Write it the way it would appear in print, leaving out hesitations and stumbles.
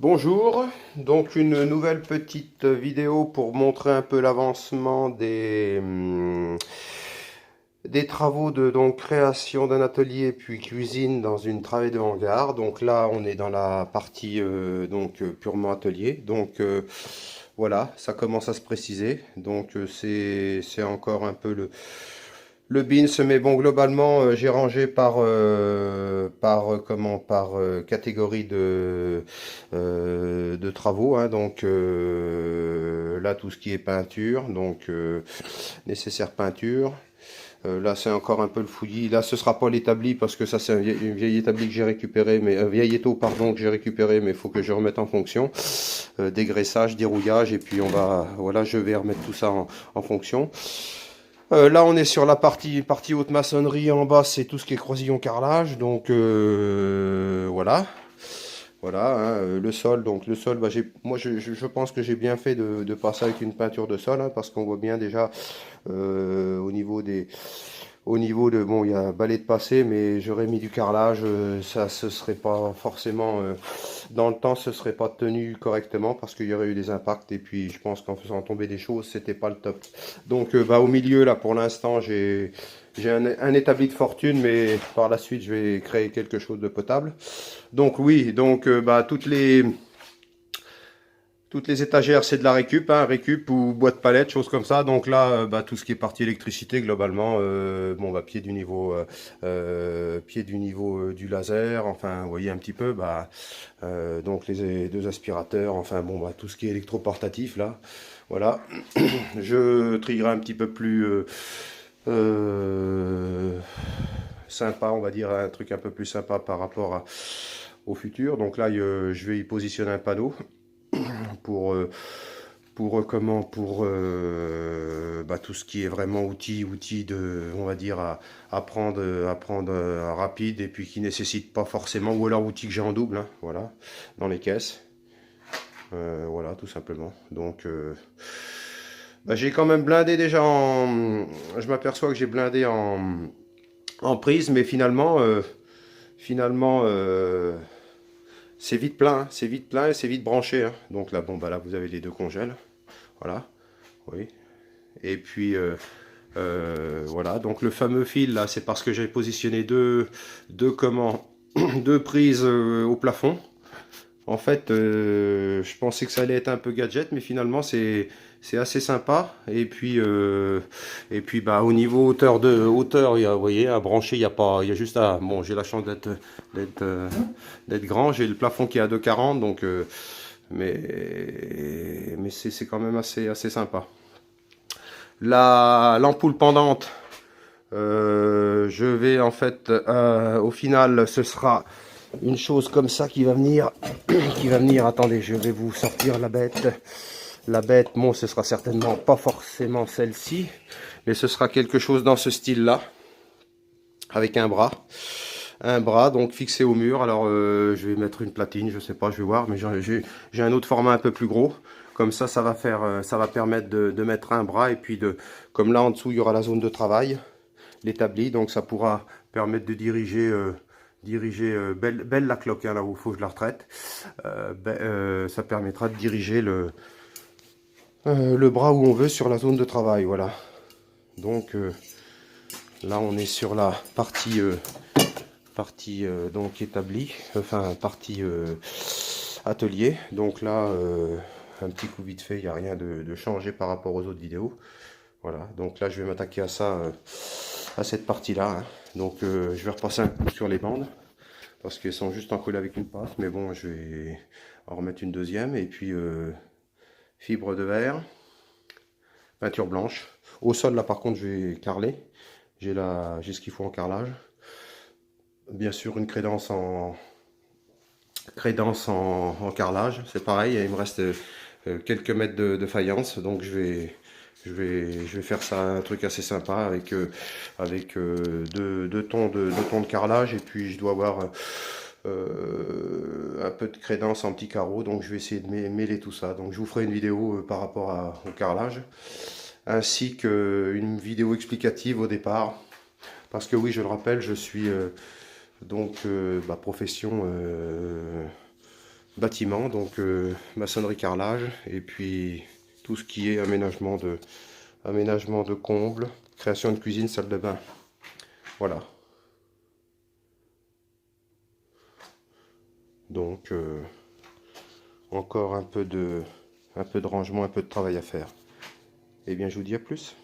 Bonjour, donc une nouvelle petite vidéo pour montrer un peu l'avancement des travaux de création d'un atelier puis cuisine dans une travée de hangar. Donc là on est dans la partie purement atelier. Voilà, ça commence à se préciser. C'est encore un peu le beans, mais bon, globalement, j'ai rangé par catégorie de travaux, hein. Là, tout ce qui est peinture, nécessaire peinture. Là, c'est encore un peu le fouillis. Là, ce sera pas l'établi parce que ça, c'est une vieille établi que j'ai récupéré, mais un vieil étau, pardon, que j'ai récupéré, mais il faut que je remette en fonction. Dégraissage, dérouillage, et puis voilà, je vais remettre tout ça en fonction. Là, on est sur la partie haute maçonnerie. En bas, c'est tout ce qui est croisillon carrelage. Voilà. Voilà, hein, le sol. Donc, le sol, bah, moi, je pense que j'ai bien fait de passer avec une peinture de sol, hein, parce qu'on voit bien déjà au niveau bon, il y a balai de passé, mais j'aurais mis du carrelage. Ça, ce serait pas forcément, dans le temps, ce serait pas tenu correctement parce qu'il y aurait eu des impacts. Et puis, je pense qu'en faisant tomber des choses, c'était pas le top. Au milieu, là, pour l'instant, j'ai un établi de fortune, mais par la suite, je vais créer quelque chose de potable. Donc, oui, toutes les étagères, c'est de la récup, hein, récup ou boîte palette, choses comme ça. Donc là, tout ce qui est partie électricité, globalement, pied du niveau du laser, enfin, vous voyez un petit peu, donc les deux aspirateurs, enfin, tout ce qui est électroportatif, là, voilà. Je trierai un petit peu plus sympa, on va dire, un truc un peu plus sympa par rapport au futur. Donc là, je vais y positionner un panneau pour tout ce qui est vraiment outils on va dire à prendre rapide et puis qui nécessite pas forcément, ou alors outils que j'ai en double, hein, voilà, dans les caisses. Voilà, tout simplement. J'ai quand même blindé déjà je m'aperçois que j'ai blindé en prise, mais finalement, c'est vite plein, hein. C'est vite plein et c'est vite branché, hein. Donc là, là, vous avez les deux congèles. Voilà, oui. Et puis, voilà. Donc le fameux fil, là, c'est parce que j'ai positionné deux prises au plafond. En fait, je pensais que ça allait être un peu gadget, mais finalement, c'est assez sympa. Au niveau hauteur, vous voyez, à brancher, il y a pas, il y a juste à, bon, j'ai la chance d'être d'être grand. J'ai le plafond qui est à 2,40, mais c'est quand même assez sympa. L'ampoule pendante, je vais en fait, au final, ce sera une chose comme ça qui va venir, Attendez, je vais vous sortir la bête. La bête, bon, ce sera certainement pas forcément celle-ci, mais ce sera quelque chose dans ce style-là, avec un bras. Un bras donc fixé au mur. Alors je vais mettre une platine, je sais pas, je vais voir, mais j'ai un autre format un peu plus gros. Comme ça va ça va permettre de mettre un bras, et puis comme là en dessous il y aura la zone de travail, l'établi, donc ça pourra permettre de diriger. Belle la cloque, hein, là où il faut que je la retraite. Ça permettra de diriger le bras où on veut sur la zone de travail, voilà. Donc là on est sur la partie donc établie, enfin partie atelier. Donc là un petit coup vite fait, il n'y a rien de changé par rapport aux autres vidéos. Voilà, donc là je vais m'attaquer à ça, à cette partie là, hein. Je vais repasser un coup sur les bandes parce qu'elles sont juste encollées avec une passe, mais bon, je vais en remettre une deuxième. Et puis fibre de verre, peinture blanche. Au sol là par contre je vais carreler, j'ai ce qu'il faut en carrelage. Bien sûr une crédence en carrelage, c'est pareil, il me reste quelques mètres de faïence, donc je vais faire ça un truc assez sympa avec deux tons de carrelage, et puis je dois avoir un peu de crédence en petits carreaux, donc je vais essayer de mêler tout ça. Donc je vous ferai une vidéo par rapport au carrelage, ainsi qu'une vidéo explicative au départ, parce que oui, je le rappelle, je suis profession bâtiment, donc maçonnerie carrelage, et puis tout ce qui est aménagement de combles, création de cuisine, salle de bain. Voilà. Donc encore un peu de rangement, un peu de travail à faire. Et bien je vous dis à plus.